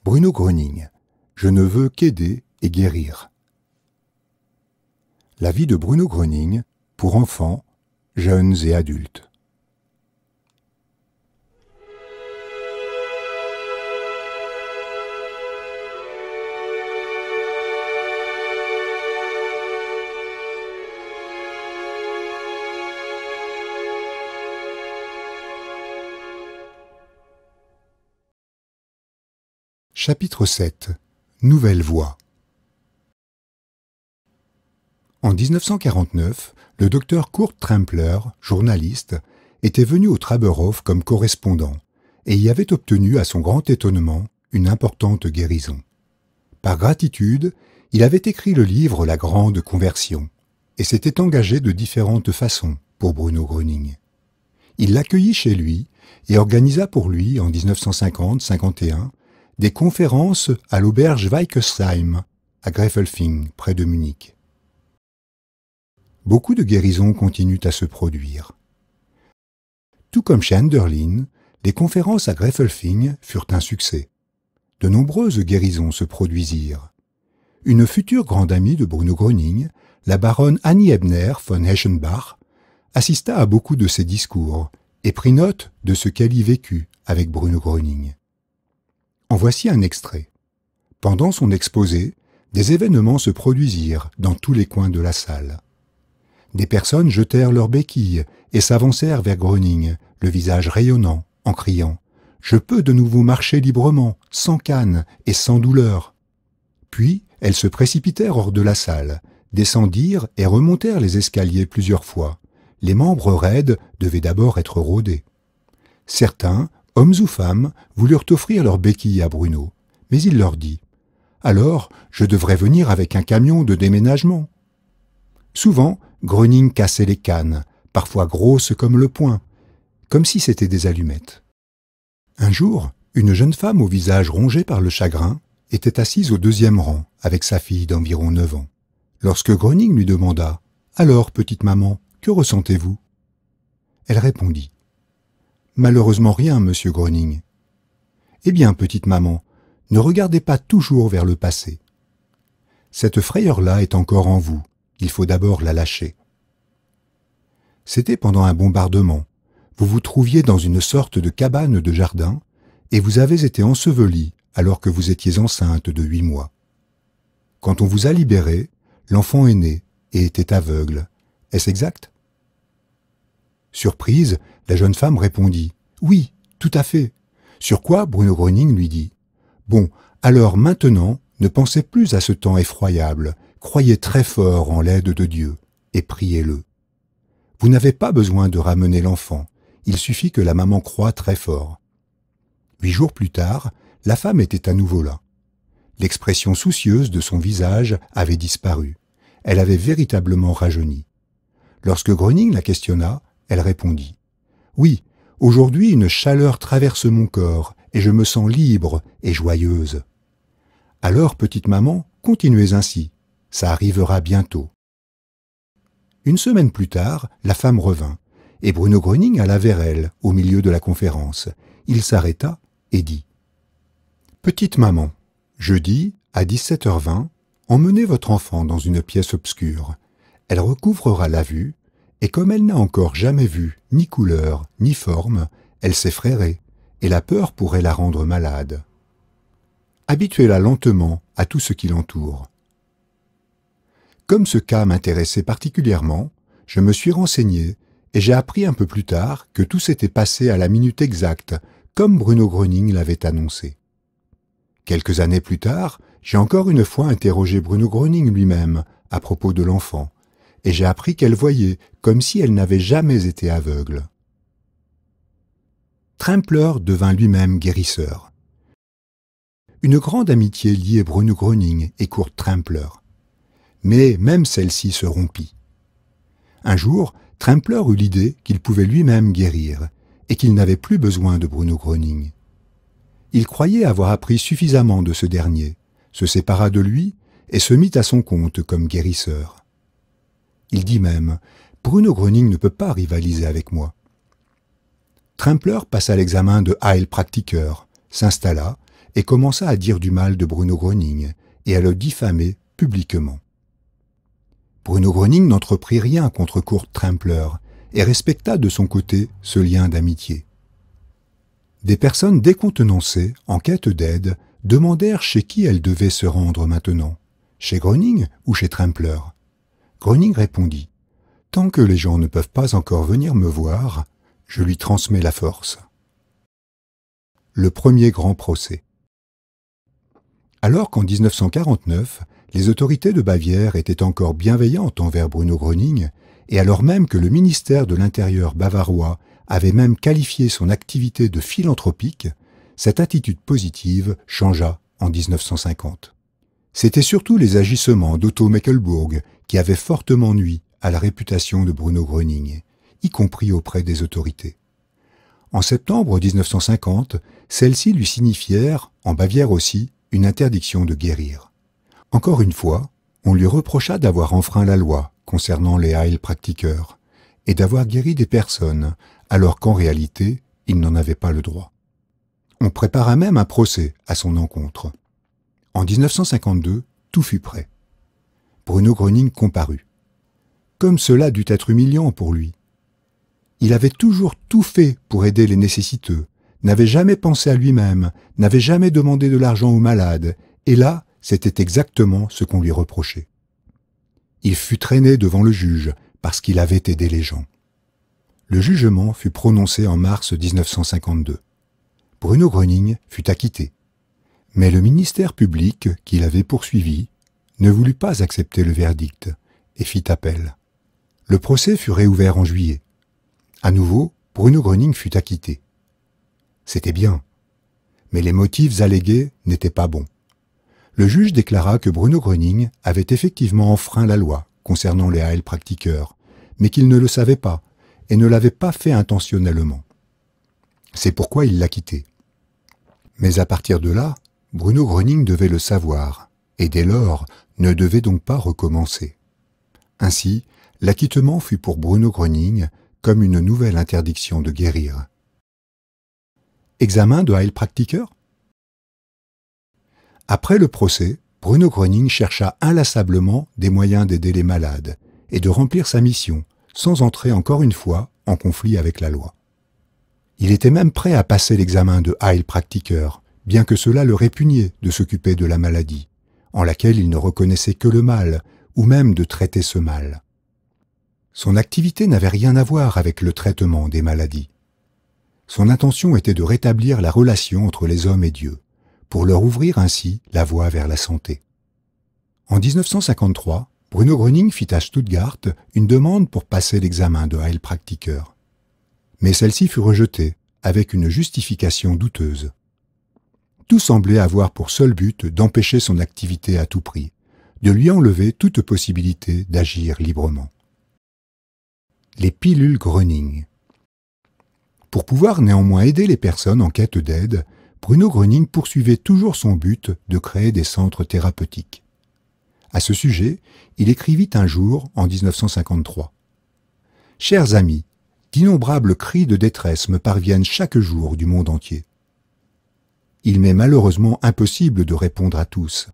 Bruno Gröning. Je ne veux qu'aider et guérir. La vie de Bruno Gröning pour enfants, jeunes et adultes. Chapitre 7. Nouvelle voie. En 1949, le docteur Kurt Trempler, journaliste, était venu au Traberhof comme correspondant et y avait obtenu, à son grand étonnement, une importante guérison. Par gratitude, il avait écrit le livre La Grande Conversion et s'était engagé de différentes façons pour Bruno Gröning. Il l'accueillit chez lui et organisa pour lui, en 1950-51, des conférences à l'auberge Weikersheim, à Gräfelfing, près de Munich. Beaucoup de guérisons continuent à se produire. Tout comme chez Enderlin, les conférences à Gräfelfing furent un succès. De nombreuses guérisons se produisirent. Une future grande amie de Bruno Gröning, la baronne Annie Ebner von Eschenbach, assista à beaucoup de ses discours et prit note de ce qu'elle y vécut avec Bruno Gröning. En voici un extrait. Pendant son exposé, des événements se produisirent dans tous les coins de la salle. Des personnes jetèrent leurs béquilles et s'avancèrent vers Gröning, le visage rayonnant, en criant « Je peux de nouveau marcher librement, sans canne et sans douleur ». Puis, elles se précipitèrent hors de la salle, descendirent et remontèrent les escaliers plusieurs fois. Les membres raides devaient d'abord être rodés. Certains, hommes ou femmes, voulurent offrir leurs béquilles à Bruno, mais il leur dit « Alors, je devrais venir avec un camion de déménagement ». Souvent, Gröning cassait les cannes, parfois grosses comme le poing, comme si c'étaient des allumettes. Un jour, une jeune femme au visage rongé par le chagrin était assise au deuxième rang avec sa fille d'environ 9 ans. Lorsque Gröning lui demanda « Alors, petite maman, que ressentez-vous » Elle répondit « Malheureusement rien, monsieur Gröning. »« Eh bien, petite maman, ne regardez pas toujours vers le passé. Cette frayeur-là est encore en vous, il faut d'abord la lâcher. » C'était pendant un bombardement. Vous vous trouviez dans une sorte de cabane de jardin et vous avez été ensevelie alors que vous étiez enceinte de 8 mois. Quand on vous a libéré, l'enfant est né et était aveugle. Est-ce exact ? Surprise, la jeune femme répondit « Oui, tout à fait ». Sur quoi Bruno Gröning lui dit « Bon, alors maintenant, ne pensez plus à ce temps effroyable, croyez très fort en l'aide de Dieu et priez-le. Vous n'avez pas besoin de ramener l'enfant, il suffit que la maman croie très fort. » 8 jours plus tard, la femme était à nouveau là. L'expression soucieuse de son visage avait disparu. Elle avait véritablement rajeuni. Lorsque Gröning la questionna, elle répondit « Oui, aujourd'hui une chaleur traverse mon corps et je me sens libre et joyeuse. » Alors, petite maman, continuez ainsi, ça arrivera bientôt. Une semaine plus tard, la femme revint, et Bruno Gröning alla vers elle, au milieu de la conférence. Il s'arrêta et dit « Petite maman, jeudi, à 17h20, emmenez votre enfant dans une pièce obscure. Elle recouvrera la vue, et comme elle n'a encore jamais vu ni couleur ni forme, elle s'effraierait, et la peur pourrait la rendre malade. Habituez-la lentement à tout ce qui l'entoure. » Comme ce cas m'intéressait particulièrement, je me suis renseigné et j'ai appris un peu plus tard que tout s'était passé à la minute exacte, comme Bruno Gröning l'avait annoncé. Quelques années plus tard, j'ai encore une fois interrogé Bruno Gröning lui-même à propos de l'enfant, et j'ai appris qu'elle voyait comme si elle n'avait jamais été aveugle. Trempler devint lui-même guérisseur. Une grande amitié liait Bruno Gröning et Kurt Trempler. Mais même celle-ci se rompit. Un jour, Trempler eut l'idée qu'il pouvait lui-même guérir et qu'il n'avait plus besoin de Bruno Gröning. Il croyait avoir appris suffisamment de ce dernier, se sépara de lui et se mit à son compte comme guérisseur. Il dit même « Bruno Gröning ne peut pas rivaliser avec moi ». Trempler passa l'examen de Heilpraktiker, s'installa et commença à dire du mal de Bruno Gröning et à le diffamer publiquement. Bruno Gröning n'entreprit rien contre Kurt Trempler et respecta de son côté ce lien d'amitié. Des personnes décontenancées, en quête d'aide, demandèrent chez qui elles devaient se rendre maintenant, chez Gröning ou chez Trempler. Gröning répondit « Tant que les gens ne peuvent pas encore venir me voir, je lui transmets la force. » Le premier grand procès. Alors qu'en 1949, les autorités de Bavière étaient encore bienveillantes envers Bruno Gröning, et alors même que le ministère de l'Intérieur bavarois avait même qualifié son activité de philanthropique, cette attitude positive changea en 1950. C'étaient surtout les agissements d'Otto Meckelburg qui avaient fortement nui à la réputation de Bruno Gröning, y compris auprès des autorités. En septembre 1950, celles-ci lui signifièrent, en Bavière aussi, une interdiction de guérir. Encore une fois, on lui reprocha d'avoir enfreint la loi concernant les Heilpraktiker et d'avoir guéri des personnes, alors qu'en réalité, il n'en avait pas le droit. On prépara même un procès à son encontre. En 1952, tout fut prêt. Bruno Gröning comparut. Comme cela dut être humiliant pour lui. Il avait toujours tout fait pour aider les nécessiteux, n'avait jamais pensé à lui-même, n'avait jamais demandé de l'argent aux malades, et là, c'était exactement ce qu'on lui reprochait. Il fut traîné devant le juge parce qu'il avait aidé les gens. Le jugement fut prononcé en mars 1952. Bruno Gröning fut acquitté. Mais le ministère public, qui l'avait poursuivi, ne voulut pas accepter le verdict et fit appel. Le procès fut réouvert en juillet. À nouveau, Bruno Gröning fut acquitté. C'était bien, mais les motifs allégués n'étaient pas bons. Le juge déclara que Bruno Gröning avait effectivement enfreint la loi concernant les Heilpraktiker, mais qu'il ne le savait pas et ne l'avait pas fait intentionnellement. C'est pourquoi il l'a quitté. Mais à partir de là, Bruno Gröning devait le savoir, et dès lors ne devait donc pas recommencer. Ainsi, l'acquittement fut pour Bruno Gröning comme une nouvelle interdiction de guérir. Examen de Heilpraktiker. Après le procès, Bruno Gröning chercha inlassablement des moyens d'aider les malades et de remplir sa mission, sans entrer encore une fois en conflit avec la loi. Il était même prêt à passer l'examen de Heilpraktiker, bien que cela le répugnait de s'occuper de la maladie, en laquelle il ne reconnaissait que le mal, ou même de traiter ce mal. Son activité n'avait rien à voir avec le traitement des maladies. Son intention était de rétablir la relation entre les hommes et Dieu, pour leur ouvrir ainsi la voie vers la santé. En 1953, Bruno Gröning fit à Stuttgart une demande pour passer l'examen de Heilpraktiker. Mais celle-ci fut rejetée, avec une justification douteuse. Tout semblait avoir pour seul but d'empêcher son activité à tout prix, de lui enlever toute possibilité d'agir librement. Les pilules Gröning. Pour pouvoir néanmoins aider les personnes en quête d'aide, Bruno Gröning poursuivait toujours son but de créer des centres thérapeutiques. À ce sujet, il écrivit un jour, en 1953, « Chers amis, d'innombrables cris de détresse me parviennent chaque jour du monde entier. Il m'est malheureusement impossible de répondre à tous.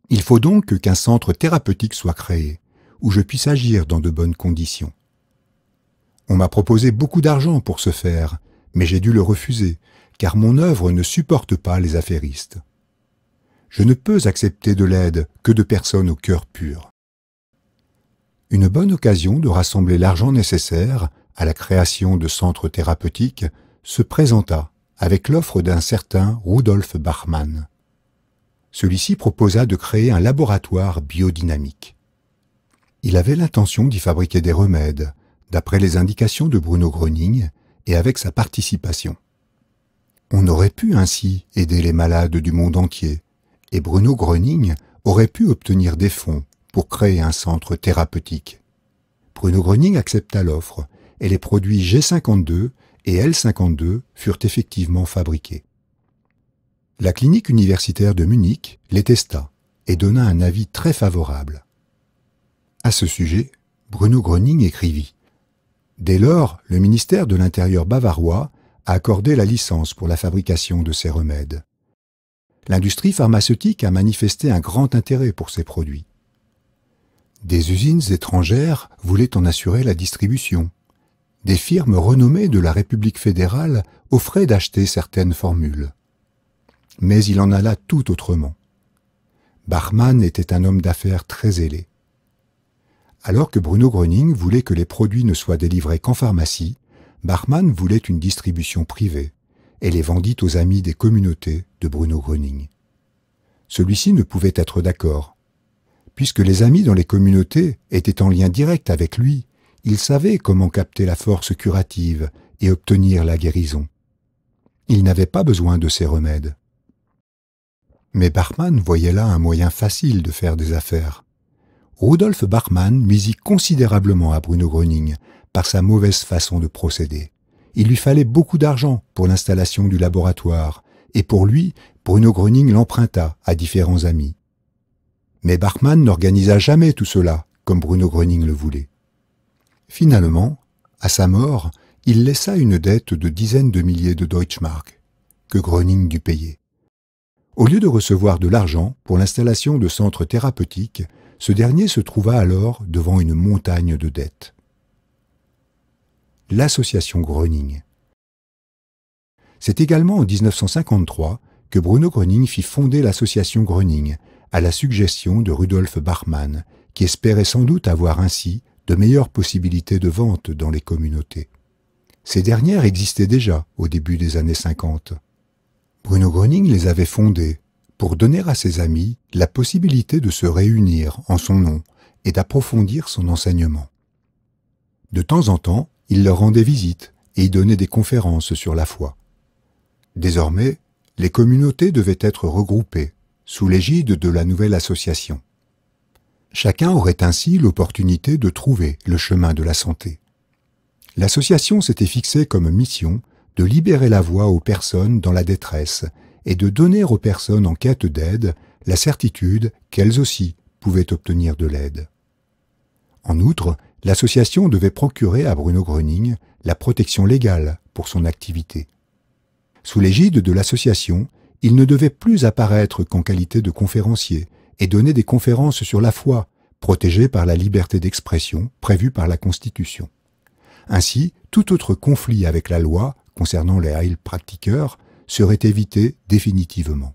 Il faut donc qu'un centre thérapeutique soit créé, où je puisse agir dans de bonnes conditions. On m'a proposé beaucoup d'argent pour ce faire, mais j'ai dû le refuser, car mon œuvre ne supporte pas les affairistes. Je ne peux accepter de l'aide que de personnes au cœur pur. » Une bonne occasion de rassembler l'argent nécessaire à la création de centres thérapeutiques se présenta avec l'offre d'un certain Rudolf Bachmann. Celui-ci proposa de créer un laboratoire biodynamique. Il avait l'intention d'y fabriquer des remèdes, d'après les indications de Bruno Gröning et avec sa participation. On aurait pu ainsi aider les malades du monde entier, et Bruno Gröning aurait pu obtenir des fonds pour créer un centre thérapeutique. Bruno Gröning accepta l'offre, et les produits G52 et L52 furent effectivement fabriqués. La clinique universitaire de Munich les testa et donna un avis très favorable. À ce sujet, Bruno Gröning écrivit « Dès lors, le ministère de l'Intérieur bavarois a accordé la licence pour la fabrication de ces remèdes. L'industrie pharmaceutique a manifesté un grand intérêt pour ces produits. Des usines étrangères voulaient en assurer la distribution. Des firmes renommées de la République fédérale offraient d'acheter certaines formules. Mais il en alla tout autrement. Bachmann était un homme d'affaires très zélé. Alors que Bruno Gröning voulait que les produits ne soient délivrés qu'en pharmacie, Bachmann voulait une distribution privée et les vendit aux amis des communautés de Bruno Gröning. Celui-ci ne pouvait être d'accord. Puisque les amis dans les communautés étaient en lien direct avec lui, il savait comment capter la force curative et obtenir la guérison. Il n'avait pas besoin de ces remèdes. Mais Bachmann voyait là un moyen facile de faire des affaires. Rudolf Bachmann nuisit considérablement à Bruno Gröning par sa mauvaise façon de procéder. Il lui fallait beaucoup d'argent pour l'installation du laboratoire, et pour lui, Bruno Gröning l'emprunta à différents amis. Mais Bachmann n'organisa jamais tout cela comme Bruno Gröning le voulait. Finalement, à sa mort, il laissa une dette de dizaines de milliers de Deutschmark, que Gröning dut payer. Au lieu de recevoir de l'argent pour l'installation de centres thérapeutiques, ce dernier se trouva alors devant une montagne de dettes. L'association Gröning. C'est également en 1953 que Bruno Gröning fit fonder l'association Gröning, à la suggestion de Rudolf Bachmann, qui espérait sans doute avoir ainsi de meilleures possibilités de vente dans les communautés. Ces dernières existaient déjà au début des années 50. Bruno Gröning les avait fondées pour donner à ses amis la possibilité de se réunir en son nom et d'approfondir son enseignement. De temps en temps, il leur rendait visite et y donnait des conférences sur la foi. Désormais, les communautés devaient être regroupées sous l'égide de la nouvelle association. Chacun aurait ainsi l'opportunité de trouver le chemin de la santé. L'association s'était fixée comme mission de libérer la voie aux personnes dans la détresse et de donner aux personnes en quête d'aide la certitude qu'elles aussi pouvaient obtenir de l'aide. En outre, l'association devait procurer à Bruno Gröning la protection légale pour son activité. Sous l'égide de l'association, il ne devait plus apparaître qu'en qualité de conférencier et donner des conférences sur la foi, protégée par la liberté d'expression prévue par la Constitution. Ainsi, tout autre conflit avec la loi concernant les Heilpraktiker serait évité définitivement.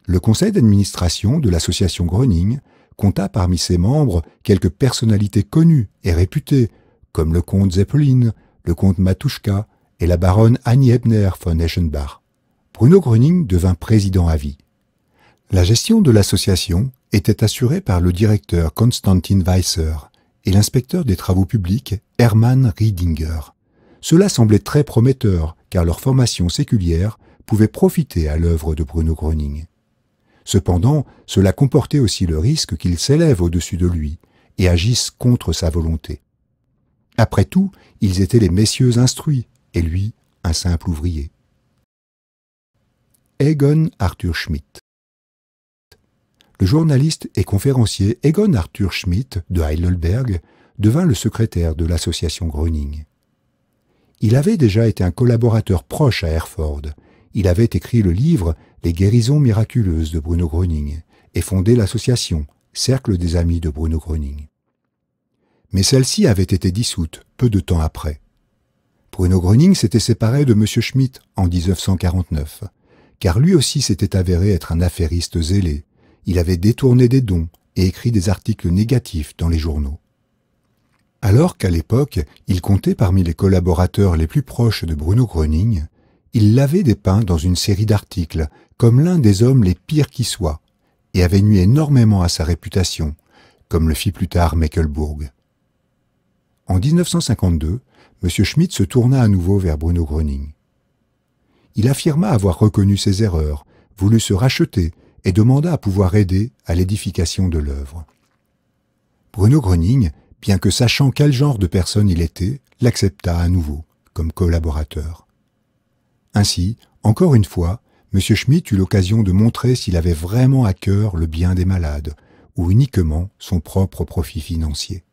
Le conseil d'administration de l'association Gröning compta parmi ses membres quelques personnalités connues et réputées, comme le comte Zeppelin, le comte Matuschka et la baronne Annie Ebner von Eschenbach. Bruno Gröning devint président à vie. La gestion de l'association était assurée par le directeur Konstantin Weisser et l'inspecteur des travaux publics Hermann Riedinger. Cela semblait très prometteur car leur formation séculière pouvait profiter à l'œuvre de Bruno Gröning. Cependant, cela comportait aussi le risque qu'il s'élève au-dessus de lui et agisse contre sa volonté. Après tout, ils étaient les messieurs instruits et lui, un simple ouvrier. Egon Arthur Schmidt. Le journaliste et conférencier Egon Arthur Schmidt de Heidelberg devint le secrétaire de l'association Gröning. Il avait déjà été un collaborateur proche à Herford. Il avait écrit le livre « Les guérisons miraculeuses de Bruno Gröning » et fondé l'association « Cercle des amis de Bruno Gröning ». Mais celle-ci avait été dissoute peu de temps après. Bruno Gröning s'était séparé de M. Schmidt en 1949, car lui aussi s'était avéré être un affairiste zélé. Il avait détourné des dons et écrit des articles négatifs dans les journaux. Alors qu'à l'époque, il comptait parmi les collaborateurs les plus proches de Bruno Gröning, il l'avait dépeint dans une série d'articles comme l'un des hommes les pires qui soient, et avait nui énormément à sa réputation, comme le fit plus tard Meckelbourg. En 1952, M. Schmidt se tourna à nouveau vers Bruno Gröning. Il affirma avoir reconnu ses erreurs, voulut se racheter et demanda à pouvoir aider à l'édification de l'œuvre. Bruno Gröning, bien que sachant quel genre de personne il était, l'accepta à nouveau comme collaborateur. Ainsi, encore une fois, M. Schmidt eut l'occasion de montrer s'il avait vraiment à cœur le bien des malades ou uniquement son propre profit financier.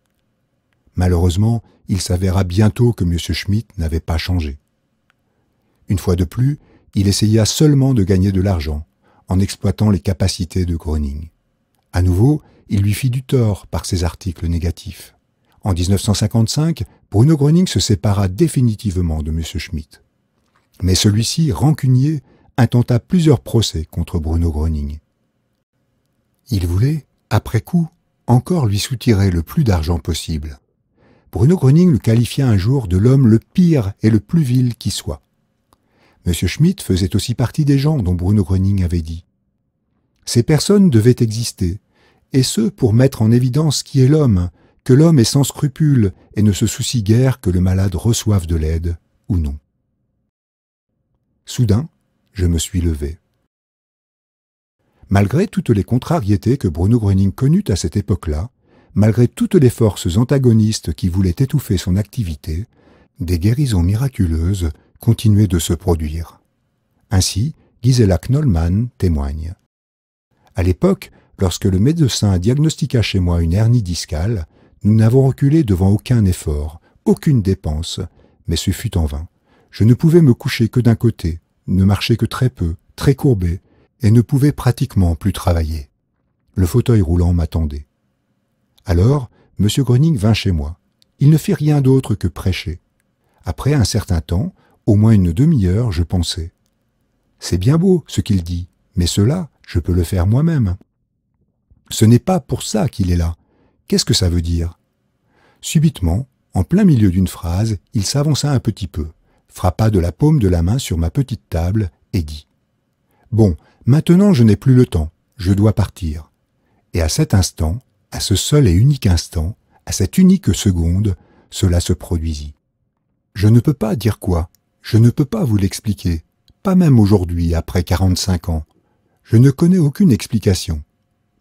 Malheureusement, il s'avéra bientôt que M. Schmidt n'avait pas changé. Une fois de plus, il essaya seulement de gagner de l'argent, en exploitant les capacités de Groening. À nouveau, il lui fit du tort par ses articles négatifs. En 1955, Bruno Groening se sépara définitivement de M. Schmitt. Mais celui-ci, rancunier, intenta plusieurs procès contre Bruno Groening. Il voulait, après coup, encore lui soutirer le plus d'argent possible. Bruno Groening le qualifia un jour de l'homme le pire et le plus vil qui soit. M. Schmitt faisait aussi partie des gens dont Bruno Groening avait dit. Ces personnes devaient exister, et ce pour mettre en évidence qui est l'homme, que l'homme est sans scrupules et ne se soucie guère que le malade reçoive de l'aide ou non. Soudain, je me suis levé. Malgré toutes les contrariétés que Bruno Groening connut à cette époque-là, malgré toutes les forces antagonistes qui voulaient étouffer son activité, des guérisons miraculeuses continuaient de se produire. Ainsi, Gisela Knollmann témoigne. À l'époque, lorsque le médecin diagnostiqua chez moi une hernie discale, nous n'avons reculé devant aucun effort, aucune dépense, mais ce fut en vain. Je ne pouvais me coucher que d'un côté, ne marchais que très peu, très courbé, et ne pouvais pratiquement plus travailler. Le fauteuil roulant m'attendait. Alors, M. Groening vint chez moi. Il ne fit rien d'autre que prêcher. Après un certain temps, au moins une demi-heure, je pensais. C'est bien beau ce qu'il dit, mais cela, je peux le faire moi-même. Ce n'est pas pour ça qu'il est là. Qu'est-ce que ça veut dire? Subitement, en plein milieu d'une phrase, il s'avança un petit peu, frappa de la paume de la main sur ma petite table et dit « Bon, maintenant je n'ai plus le temps, je dois partir. » Et à cet instant, à ce seul et unique instant, à cette unique seconde, cela se produisit. Je ne peux pas dire quoi, je ne peux pas vous l'expliquer, pas même aujourd'hui, après 45 ans. Je ne connais aucune explication,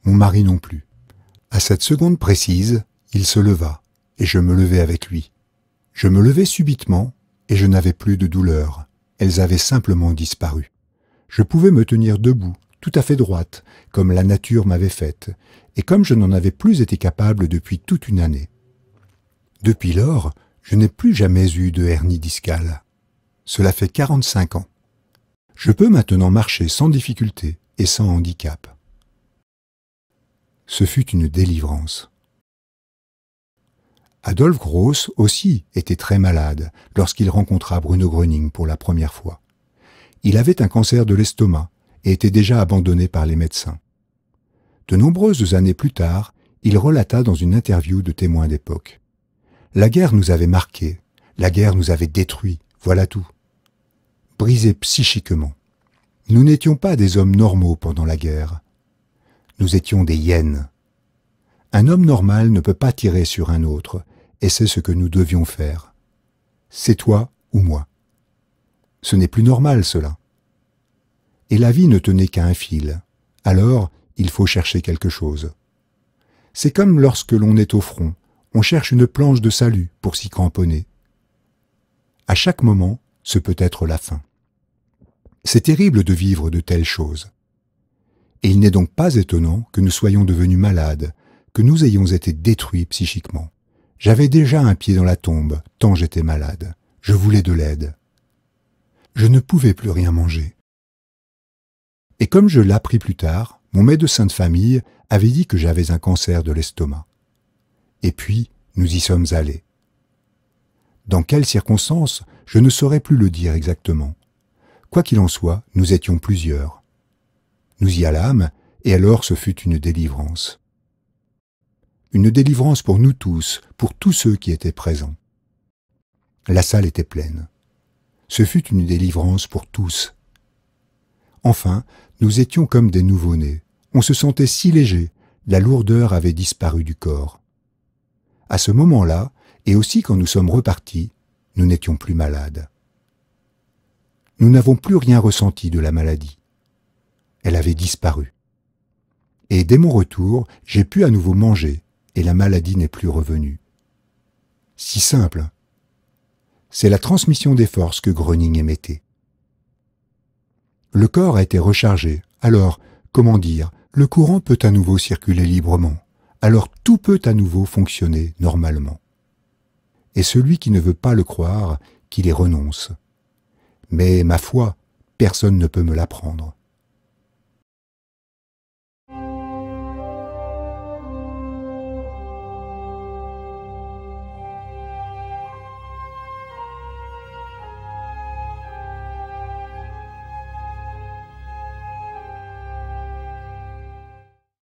mon mari non plus. À cette seconde précise, il se leva, et je me levai avec lui. Je me levai subitement, et je n'avais plus de douleurs, elles avaient simplement disparu. Je pouvais me tenir debout, tout à fait droite, comme la nature m'avait faite, et comme je n'en avais plus été capable depuis toute une année. Depuis lors, je n'ai plus jamais eu de hernie discale. Cela fait 45 ans. Je peux maintenant marcher sans difficulté et sans handicap. Ce fut une délivrance. Adolphe Gross aussi était très malade lorsqu'il rencontra Bruno Groening pour la première fois. Il avait un cancer de l'estomac et était déjà abandonné par les médecins. De nombreuses années plus tard, il relata dans une interview de Témoin d'époque. « La guerre nous avait marqués, la guerre nous avait détruits, voilà tout. Brisés psychiquement. Nous n'étions pas des hommes normaux pendant la guerre. Nous étions des hyènes. Un homme normal ne peut pas tirer sur un autre, et c'est ce que nous devions faire. C'est toi ou moi. Ce n'est plus normal, cela. Et la vie ne tenait qu'à un fil. Alors, il faut chercher quelque chose. C'est comme lorsque l'on est au front, on cherche une planche de salut pour s'y cramponner. À chaque moment, ce peut être la fin. C'est terrible de vivre de telles choses. Et il n'est donc pas étonnant que nous soyons devenus malades, que nous ayons été détruits psychiquement. J'avais déjà un pied dans la tombe, tant j'étais malade. Je voulais de l'aide. Je ne pouvais plus rien manger. Et comme je l'appris plus tard, mon médecin de famille avait dit que j'avais un cancer de l'estomac. Et puis, nous y sommes allés. Dans quelles circonstances, je ne saurais plus le dire exactement. Quoi qu'il en soit, nous étions plusieurs. Nous y allâmes, et alors ce fut une délivrance. Une délivrance pour nous tous, pour tous ceux qui étaient présents. La salle était pleine. Ce fut une délivrance pour tous. Enfin, nous étions comme des nouveau-nés. On se sentait si léger, la lourdeur avait disparu du corps. À ce moment-là, et aussi quand nous sommes repartis, nous n'étions plus malades. Nous n'avons plus rien ressenti de la maladie. Elle avait disparu. Et dès mon retour, j'ai pu à nouveau manger, et la maladie n'est plus revenue. Si simple. C'est la transmission des forces que Groening émettait. Le corps a été rechargé, alors, comment dire, le courant peut à nouveau circuler librement, alors tout peut à nouveau fonctionner normalement. Et celui qui ne veut pas le croire, qu'il y renonce. Mais ma foi, personne ne peut me l'apprendre.